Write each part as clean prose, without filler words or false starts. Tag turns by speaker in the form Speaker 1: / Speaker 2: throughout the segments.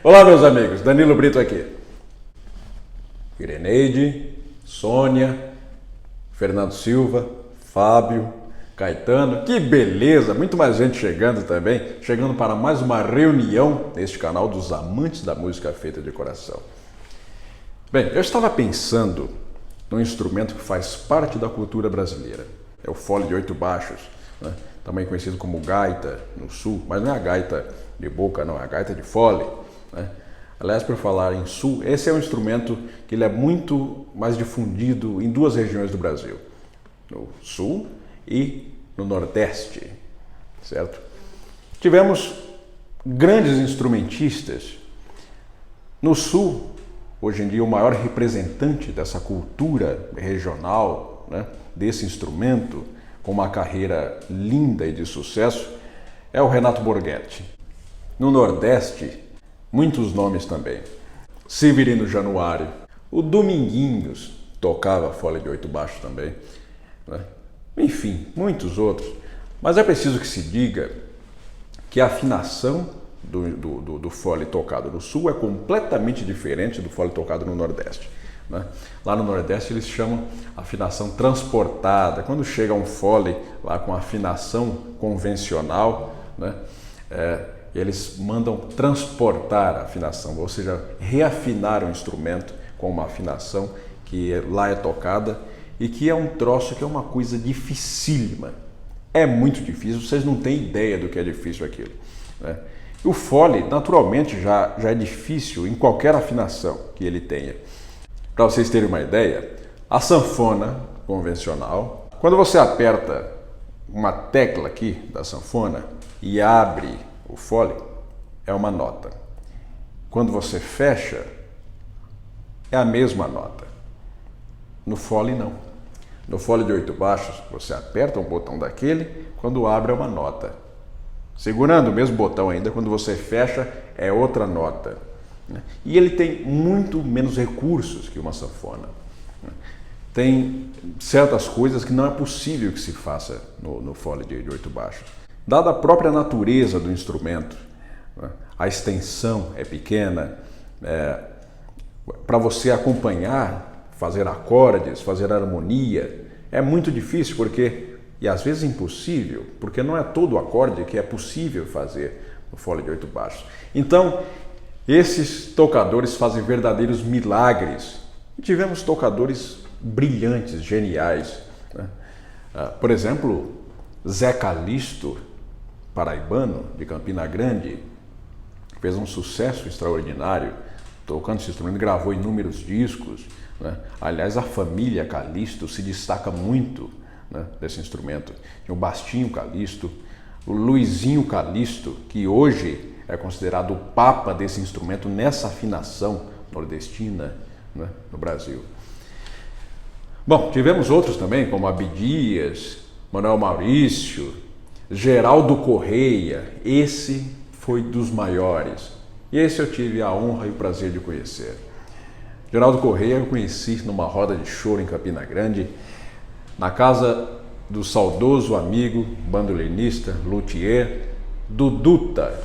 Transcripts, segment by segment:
Speaker 1: Olá, meus amigos, Danilo Brito aqui. Ireneide, Sônia, Fernando Silva, Fábio, Caetano, que beleza! Muito mais gente chegando também, chegando para mais uma reunião neste canal dos amantes da música feita de coração. Bem, eu estava pensando num instrumento que faz parte da cultura brasileira. É o fole de 8 baixos, né? Também conhecido como gaita no sul, mas não é a gaita de boca, não, é a gaita de fole, né? Aliás, por falar em sul, esse é um instrumento que ele é muito mais difundido em duas regiões do Brasil, no sul e no nordeste, certo? Tivemos grandes instrumentistas. No sul, hoje em dia, o maior representante dessa cultura regional, né, desse instrumento, com uma carreira linda e de sucesso, é o Renato Borghetti. No Nordeste, muitos nomes também. Severino Januário, o Dominguinhos tocava fole de 8 baixos também, né? Enfim, muitos outros. Mas é preciso que se diga que a afinação do fole tocado no Sul é completamente diferente do fole tocado no Nordeste, né? Lá no Nordeste eles chamam afinação transportada. Quando chega um fole lá com afinação convencional, né, eles mandam transportar a afinação, ou seja, reafinar o instrumento com uma afinação que lá é tocada e que é um troço que é uma coisa dificílima. É muito difícil, vocês não têm ideia do que é difícil aquilo, né? O fole, naturalmente, já é difícil em qualquer afinação que ele tenha. Para vocês terem uma ideia, a sanfona convencional, quando você aperta uma tecla aqui da sanfona e abre o fole, é uma nota. Quando você fecha, é a mesma nota. No fole, não. No fole de 8 baixos, você aperta um botão daquele, quando abre é uma nota. Segurando o mesmo botão ainda, quando você fecha, é outra nota. E ele tem muito menos recursos que uma sanfona. Tem certas coisas que não é possível que se faça no fole de 8 baixos. Dada a própria natureza do instrumento, a extensão é pequena, para você acompanhar, fazer acordes, fazer harmonia, é muito difícil e às vezes impossível, porque não é todo acorde que é possível fazer no fole de 8 baixos. Então, esses tocadores fazem verdadeiros milagres. E tivemos tocadores brilhantes, geniais, né? Por exemplo, Zé Calixto, paraibano, de Campina Grande, fez um sucesso extraordinário, tocando esse instrumento, gravou inúmeros discos, né? Aliás, a família Calixto se destaca muito, né, desse instrumento. Tinha o Bastinho Calixto, o Luizinho Calixto, que hoje é considerado o papa desse instrumento nessa afinação nordestina, né, no Brasil. Bom, tivemos outros também, como Abdias, Manuel Maurício, Geraldo Correia. Esse foi dos maiores. E esse eu tive a honra e o prazer de conhecer. Geraldo Correia eu conheci numa roda de choro em Campina Grande, na casa do saudoso amigo bandolinista, luthier, Duduta.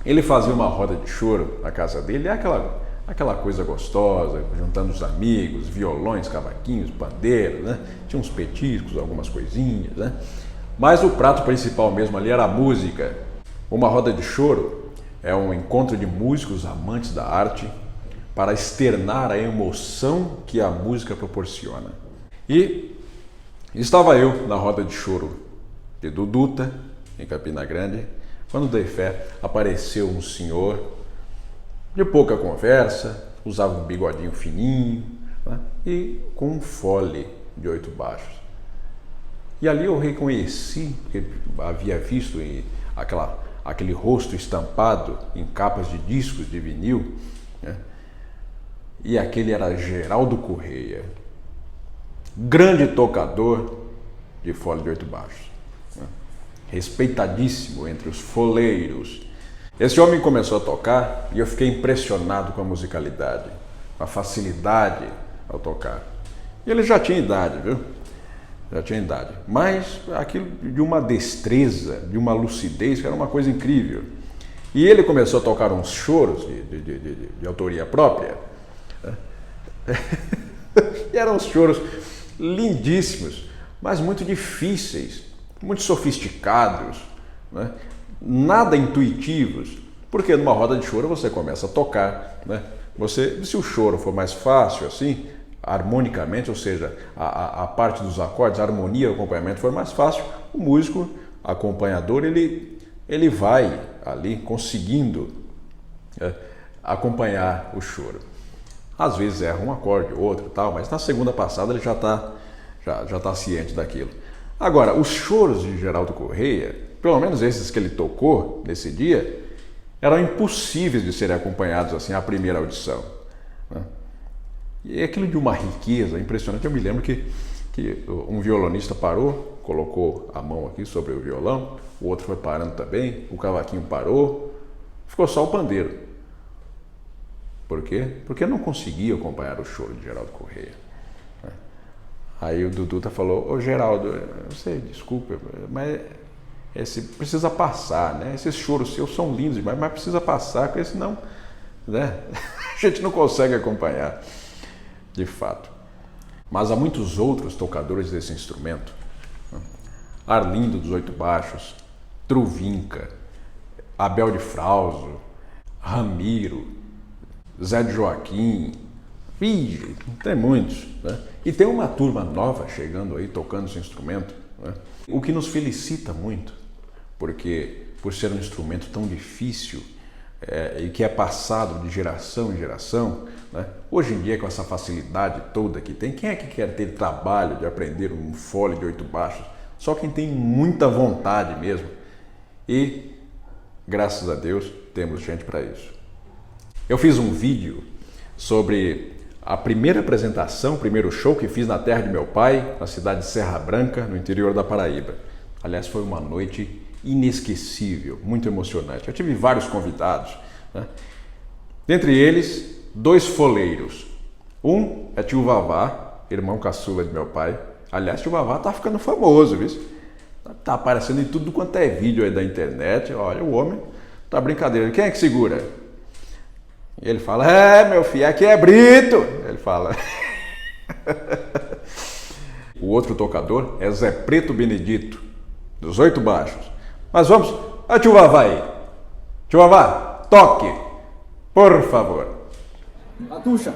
Speaker 1: Ele fazia uma roda de choro na casa dele, aquela coisa gostosa, juntando os amigos, violões, cavaquinhos, pandeiros, né? Tinha uns petiscos, algumas coisinhas, né? Mas o prato principal mesmo ali era a música. Uma roda de choro é um encontro de músicos amantes da arte para externar a emoção que a música proporciona. E estava eu na roda de choro de Duduta, em Campina Grande, quando dei fé, apareceu um senhor de pouca conversa, usava um bigodinho fininho, né, e com um fole de 8 baixos. E ali eu reconheci, porque havia visto aquele rosto estampado em capas de discos de vinil, né, e aquele era Geraldo Correia, grande tocador de fole de 8 baixos, né? Respeitadíssimo entre os foleiros. Esse homem começou a tocar e eu fiquei impressionado com a musicalidade, com a facilidade ao tocar. E ele já tinha idade, viu? Já tinha idade. Mas aquilo de uma destreza, de uma lucidez, que era uma coisa incrível. E ele começou a tocar uns choros de autoria própria. E eram uns choros lindíssimos, mas muito difíceis, muito sofisticados, né? Nada intuitivos, porque numa roda de choro você começa a tocar, né? Se o choro for mais fácil assim, harmonicamente, ou seja, a parte dos acordes, a harmonia, o acompanhamento for mais fácil, o músico acompanhador ele vai ali conseguindo acompanhar o choro. Às vezes erra um acorde, outro e tal, mas na segunda passada ele já tá ciente daquilo. Agora, os choros de Geraldo Corrêa, pelo menos esses que ele tocou nesse dia, eram impossíveis de serem acompanhados assim à primeira audição, né? E é aquilo de uma riqueza impressionante. Eu me lembro que um violonista parou, colocou a mão aqui sobre o violão, o outro foi parando também, o cavaquinho parou, ficou só o pandeiro. Por quê? Porque não conseguia acompanhar o choro de Geraldo Corrêa. Aí o Dudu falou: ô Geraldo, eu sei, desculpa, mas precisa passar, né? Esses choros seus são lindos demais, mas precisa passar, porque senão, né? A gente não consegue acompanhar, de fato. Mas há muitos outros tocadores desse instrumento. Arlindo dos Oito Baixos, Truvinca, Abel de Frauso, Ramiro, Zé de Joaquim, tem muitos, né? E tem uma turma nova chegando aí, tocando esse instrumento, né? O que nos felicita muito, porque por ser um instrumento tão difícil e que é passado de geração em geração, né? Hoje em dia, com essa facilidade toda que tem, quem é que quer ter trabalho de aprender um fole de 8 baixos? Só quem tem muita vontade mesmo. E, graças a Deus, temos gente para isso. Eu fiz um vídeo sobre a primeira apresentação, o primeiro show que fiz na terra de meu pai, na cidade de Serra Branca, no interior da Paraíba. Aliás, foi uma noite inesquecível, muito emocionante. Eu tive vários convidados, né? Dentre eles, 2 foleiros. Um é tio Vavá, irmão caçula de meu pai. Aliás, tio Vavá tá ficando famoso, viu? Tá aparecendo em tudo quanto é vídeo aí da internet. Olha, o homem tá brincadeira. Quem é que segura? E ele fala: meu filho, aqui é Brito. Ele fala. O outro tocador é Zé Preto Benedito, dos 8 baixos. Mas vamos, tio Vavá aí. Tio Vavá, toque, por favor.
Speaker 2: Atucha.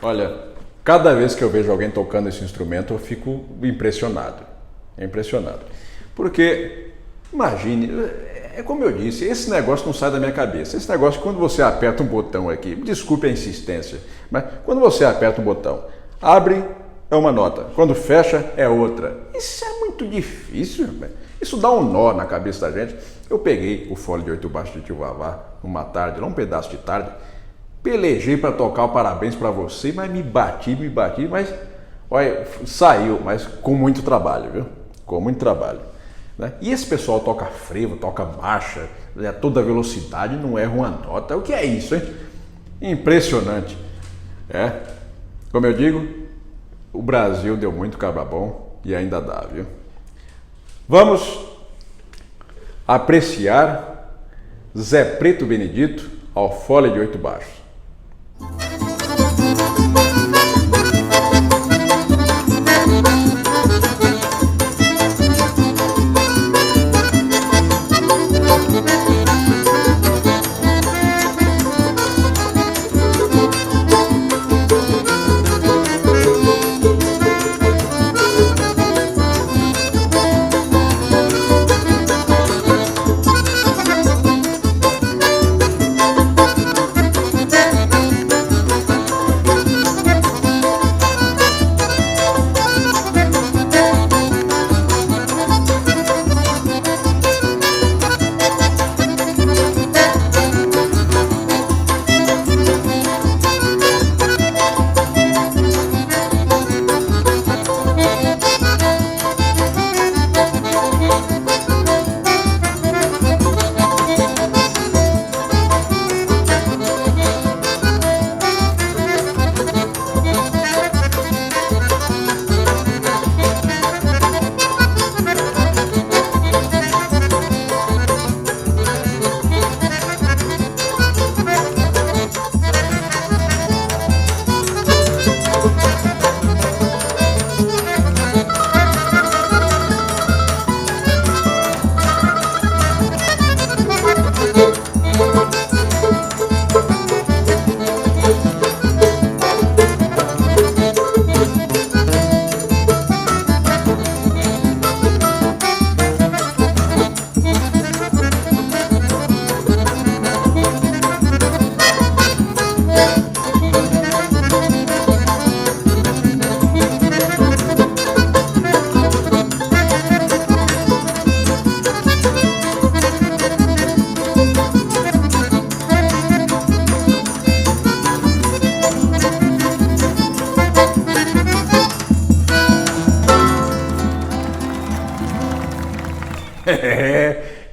Speaker 1: Olha, cada vez que eu vejo alguém tocando esse instrumento, eu fico impressionado. Impressionado. Porque, imagine, é como eu disse, esse negócio não sai da minha cabeça. Esse negócio, quando você aperta um botão aqui, desculpe a insistência, mas quando você aperta um botão, abre é uma nota, quando fecha é outra. Isso é muito difícil, velho. Isso dá um nó na cabeça da gente. Eu peguei o fole de 8 baixo de Tio Vavá numa tarde, lá um pedaço de tarde, pelejei para tocar o parabéns para você, mas me bati, mas olha, saiu, mas com muito trabalho, viu? Com muito trabalho. Né? E esse pessoal toca frevo, toca marcha, a toda velocidade, não erra uma nota. O que é isso, hein? Impressionante. É, como eu digo, o Brasil deu muito cabra bom e ainda dá, viu? Vamos apreciar Zé Preto Benedito ao fole de 8 baixos.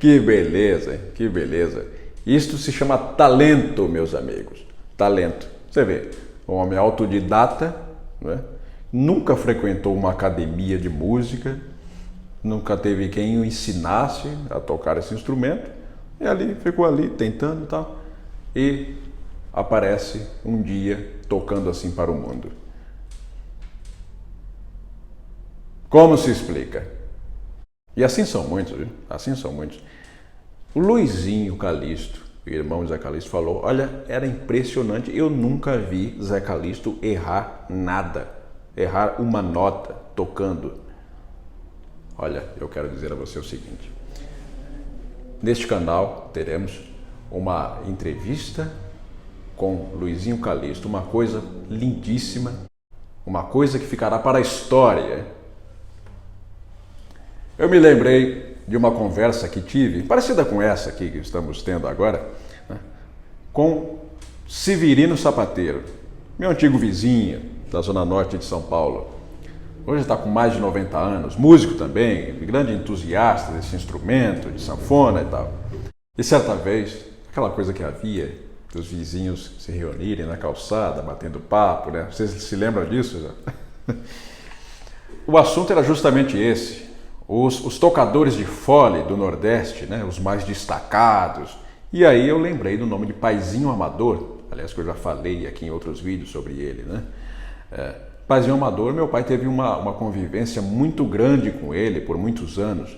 Speaker 1: Que beleza, hein? Que beleza. Isto se chama talento, meus amigos. Talento. Você vê, um homem autodidata, né? Nunca frequentou uma academia de música, nunca teve quem o ensinasse a tocar esse instrumento, e ali, ficou ali tentando e tal, e aparece um dia tocando assim para o mundo. Como se explica? E assim são muitos, viu? Assim são muitos. O Luizinho Calixto, o irmão Zé Calixto, falou, olha, era impressionante, eu nunca vi Zé Calixto errar nada, errar uma nota tocando. Olha, eu quero dizer a você o seguinte, neste canal teremos uma entrevista com Luizinho Calixto, uma coisa lindíssima, uma coisa que ficará para a história. Eu me lembrei de uma conversa que tive, parecida com essa aqui que estamos tendo agora, né, com Severino Sapateiro, meu antigo vizinho da Zona Norte de São Paulo. Hoje está com mais de 90 anos, músico também, grande entusiasta desse instrumento, de sanfona e tal. E certa vez, aquela coisa que havia, dos vizinhos se reunirem na calçada, batendo papo, né? Vocês se lembram disso já? O assunto era justamente esse. Os tocadores de fole do Nordeste, né, os mais destacados. E aí eu lembrei do nome de Paizinho Amador, aliás, que eu já falei aqui em outros vídeos sobre ele, né? Paizinho Amador, meu pai teve uma convivência muito grande com ele por muitos anos.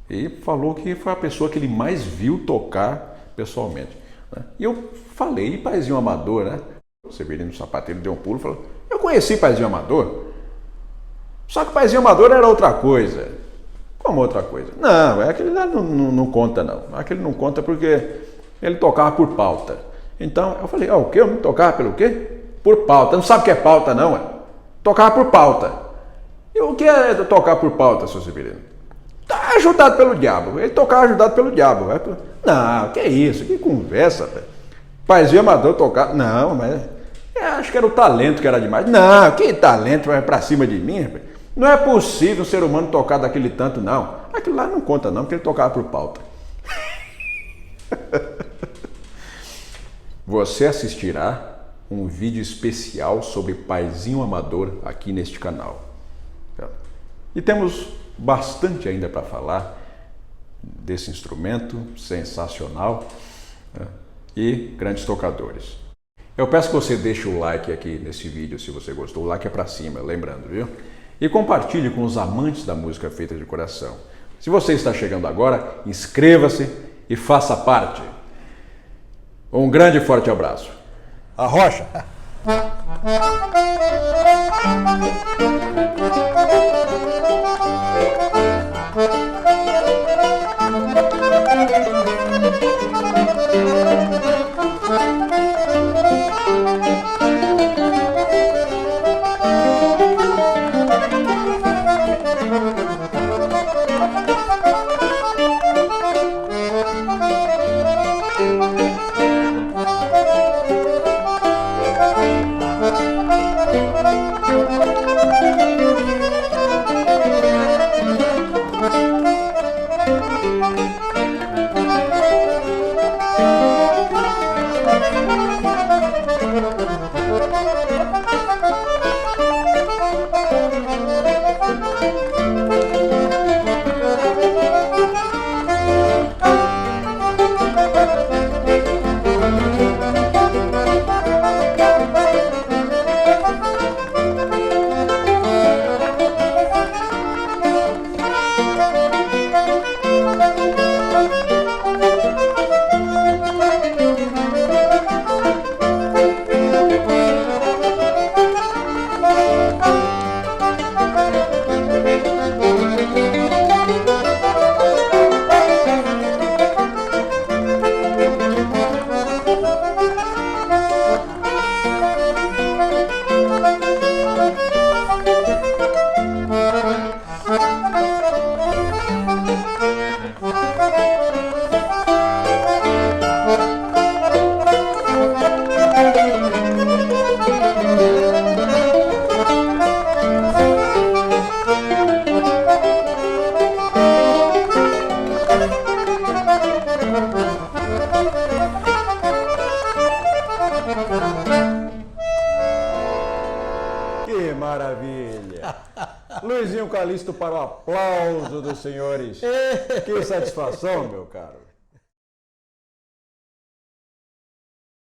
Speaker 1: E falou que foi a pessoa que ele mais viu tocar pessoalmente, né? E eu falei, Paizinho Amador, né? O Severino Sapateiro deu um pulo e falou: eu conheci Paizinho Amador, só que Paizinho Amador era outra coisa. Como outra coisa? Não, aquele lá não conta não. Aquele não conta porque ele tocava por pauta. Então eu falei: o quê? Eu não tocava pelo quê? Por pauta. Não sabe o que é pauta não, é? Tocava por pauta. E o que é tocar por pauta, seu Severino? Tá ajudado pelo diabo. Ele tocava ajudado pelo diabo. Não, que isso? Que conversa, velho. Paizinho Amador tocar. Não, mas acho que era o talento que era demais. Não, que talento vai pra cima de mim, rapaz? Não é possível um ser humano tocar daquele tanto, não. Aquilo lá não conta, não, porque ele tocava por pauta. Você assistirá um vídeo especial sobre Paizinho Amador aqui neste canal. E temos bastante ainda para falar desse instrumento sensacional, né? E grandes tocadores. Eu peço que você deixe o like aqui nesse vídeo se você gostou. O like é para cima, lembrando, viu? E compartilhe com os amantes da música feita de coração. Se você está chegando agora, inscreva-se e faça parte. Um grande e forte abraço. Arrocha! Que maravilha! Luizinho Calixto para o aplauso dos senhores. Que satisfação, meu caro.